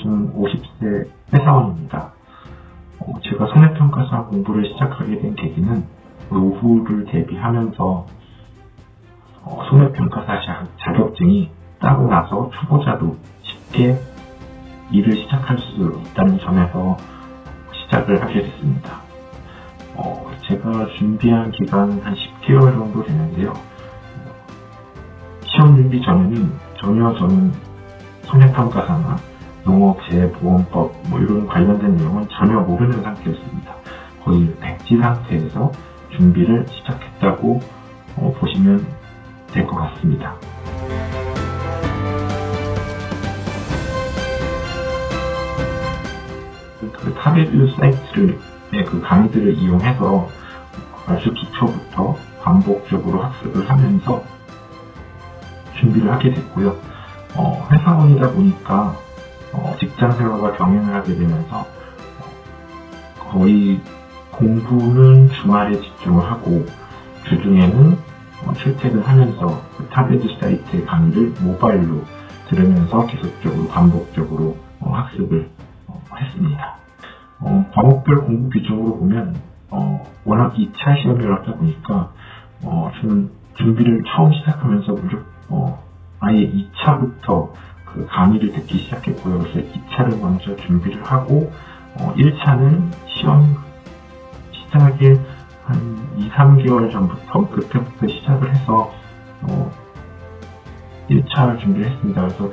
저는 50세 회사원입니다. 제가 손해평가사 공부를 시작하게 된 계기는 노후를 대비하면서 손해평가사 자격증이 따고 나서 초보자도 쉽게 일을 시작할 수 있다는 점에서 시작을 하게 됐습니다. 제가 준비한 기간은 한 10개월 정도 되는데요. 시험 준비 전에는 전혀 저는 손해평가사나 농업재해보험법 이런 관련된 내용은 전혀 모르는 상태였습니다. 거의 백지 상태에서 준비를 시작했다고 보시면 될 것 같습니다. 그 타베뷰 사이트의 그 강의들을 이용해서 아주 기초부터 반복적으로 학습을 하면서 준비를 하게 됐고요. 회사원이다 보니까 직장생활과 병행을 하게 되면서 거의 공부는 주말에 집중을 하고 주중에는 출퇴근하면서 그 타베뷰 사이트의 강의를 모바일로 들으면서 계속적으로 반복적으로 학습을 했습니다. 과목별 공부 비중으로 보면 워낙 2차 시험을 하다 보니까 저는 준비를 처음 시작하면서 아예 2차부터 그 강의를 듣기 시작했고요. 그래서 2차를 먼저 준비를 하고 1차는 시험 시작에 한 2, 3개월 전부터 그때부터 시작을 해서 1차 준비를 했습니다. 그래서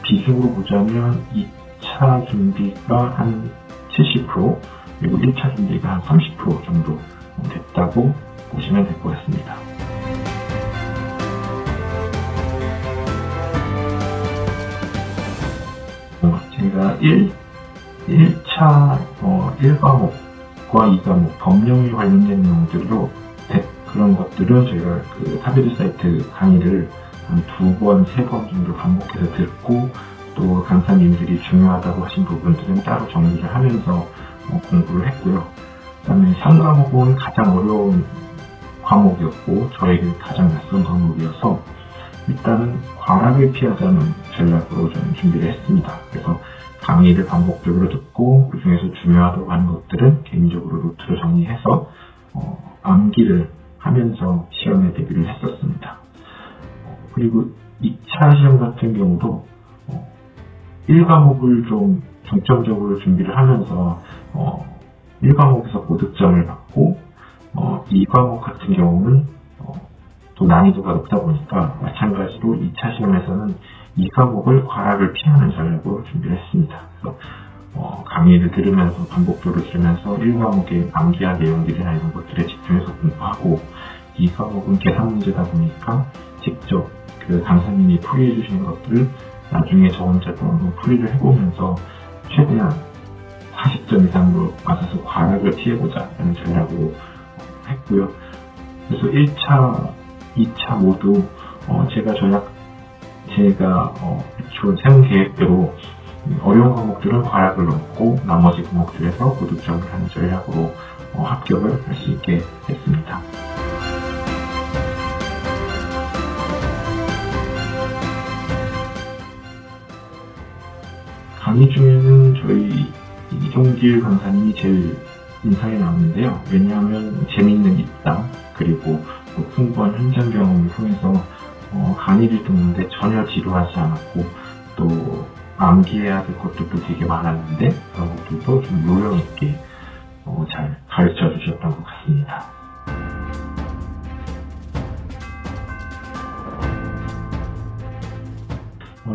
비중으로 보자면 2차 준비가 한 70% 그리고 1차 준비가 한 30% 정도 됐다고 보시면 될 것 같습니다. 제가 1차 1과목과 2과목 법령에 관련된 내용들로 그런 것들은 저희가 그 타베뷰 사이트 강의를 한 2번, 3번 정도 반복해서 듣고 또 강사님들이 중요하다고 하신 부분들은 따로 정리를 하면서 공부를 했고요. 그 다음에 3과목은 가장 어려운 과목이었고 저에게 가장 낯선 과목이어서 일단은 과락을 피하자는 전략으로 저는 준비를 했습니다. 그래서 강의를 반복적으로 듣고 그 중에서 중요하다고 하는 것들은 개인적으로 노트로 정리해서 암기를 하면서 시험에 대비를 했었습니다. 그리고 2차 시험 같은 경우도 1과목을 좀 중점적으로 준비를 하면서 1과목에서 고득점을 받고 2과목 같은 경우는 또 난이도가 높다 보니까 마찬가지로 2차 시험에서는 2과목을 과락을 피하는 전략으로 준비를 했습니다. 그래서 강의를 들으면서 반복적으로 들으면서 1과목의 암기한 내용들이나 이런 것들에 집중해서 공부하고 2과목은 계산 문제다 보니까 직접 그 강사님이 풀이해 주시는 것들을 나중에 저 혼자도 한번 풀이를 해보면서 최대한 40점 이상으로 맞아서 과락을 피해보자 라는 전략으로 했고요. 그래서 1차, 2차 모두 제가 세운 계획대로 어려운 과목들은 과락을 넣고 나머지 과목들에서 고득점을 하는 전략으로 합격을 할 수 있게 됐습니다. 강의 중에는 저희 이종길 강사님이 제일 인상이 남는데요. 왜냐하면 재미있는 입담 그리고 풍부한 현장 경험을 통해서 강의를 듣는데 전혀 지루하지 않았고 또 암기해야 될 것들도 되게 많았는데 그런 것들도 좀 요령있게 잘 가르쳐 주셨던 것 같습니다.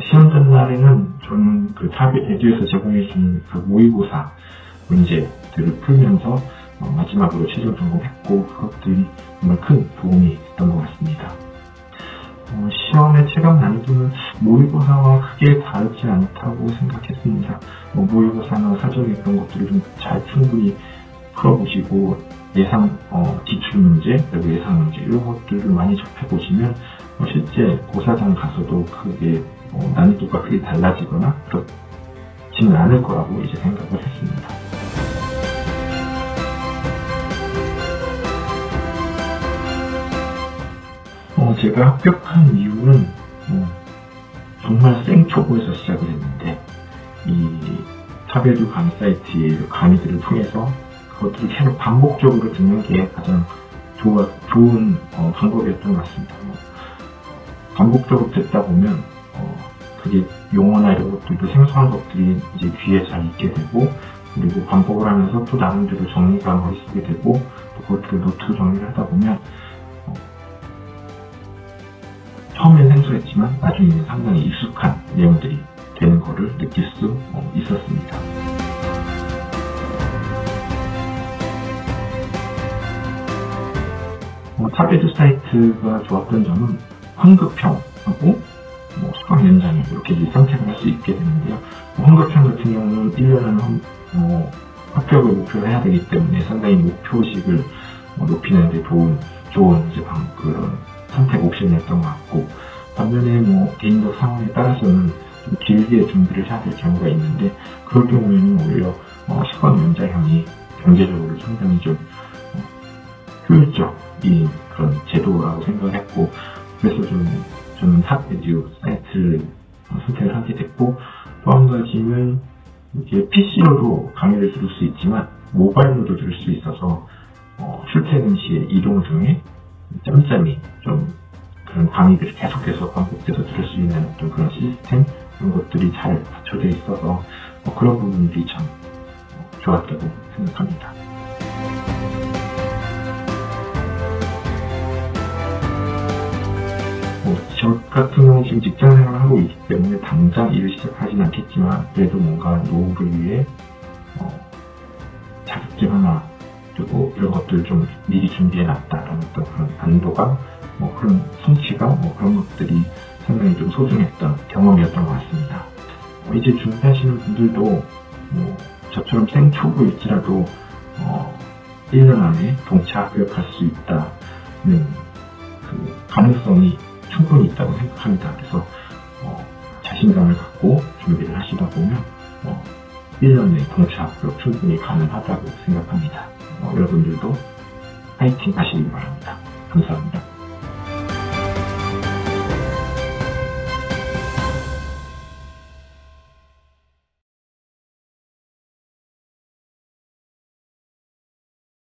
시험 전날에는 저는 그 에듀에서 제공해준 그 모의고사 문제들을 풀면서 마지막으로 최종 점검했고 그것들이 정말 큰 도움이 됐던 것 같습니다. 시험의 체감 난이도는 모의고사와 크게 다르지 않다고 생각했습니다. 모의고사나 사전에 그런 것들을 좀 잘 충분히 풀어보시고 예상 기출문제, 그리고 예상 문제 이런 것들을 많이 접해보시면 실제 고사장 가서도 크게 난이도가 크게 달라지거나 그렇지는 않을 거라고 이제 생각을 했습니다. 제가 합격한 이유는 정말 생초보에서 시작을 했는데 이 차별유 강의 사이트의 강의들을 통해서 그것들을 계속 반복적으로 듣는 게 가장 좋은 방법이었던 것 같습니다. 반복적으로 듣다 보면 그게 용어나 이런 것들도 생소한 것들이 이제 귀에 잘 익게 되고, 그리고 반복을 하면서 또 나름대로 정리가 머릿속에 되고, 또 그것들을 노트로 정리를 하다 보면 처음엔 생소했지만 나중에는 상당히 익숙한 내용들이 되는 것을 느낄 수 있었습니다. 차별유 사이트가 좋았던 점은 환급형하고 수강 연장형 이렇게 선택을 할 수 있게 되는데요. 환급형 같은 경우는 1년은 합격을 목표로 해야 되기 때문에 상당히 목표식을 높이는 데 좋은 이제 그런 선택 옵션이었던 것 같고, 반면에 개인적 상황에 따라서는 좀 길게 준비를 해야 될 경우가 있는데, 그럴 경우에는 오히려 수강 연장형이 경제적으로 상당히 좀 효율적인 그런 제도라고 생각을 했고, 그래서 저는 차별유 사이트를 선택을 하게 됐고, 또 한 가지는 이렇게 PC로도 강의를 들을 수 있지만 모바일로도 들을 수 있어서 출퇴근 시에 이동 중에 짬짬이 좀 그런 강의들이 계속해서 반복돼서 들을 수 있는 어떤 그런 시스템, 그런 것들이 잘 갖춰져 있어서 그런 부분들이 참 좋았다고 생각합니다. 저 같은 경우는 지금 직장 생활을 하고 있기 때문에 당장 일을 시작하진 않겠지만, 그래도 뭔가 노후를 위해 자격증 하나, 그리고 이런 것들을 좀 미리 준비해놨다라는 어떤 그런 안도감, 그런 성취감, 그런 것들이 상당히 좀 소중했던 경험이었던 것 같습니다. 이제 준비하시는 분들도 저처럼 생초보일지라도 1년 안에 동차 합격할 수 있다는 그 가능성이 충분히 있다고 생각합니다. 그래서 자신감을 갖고 준비를 하시다 보면 1년 내에 동차 합격 충분히 가능하다고 생각합니다. 여러분들도 파이팅 하시기 바랍니다. 감사합니다.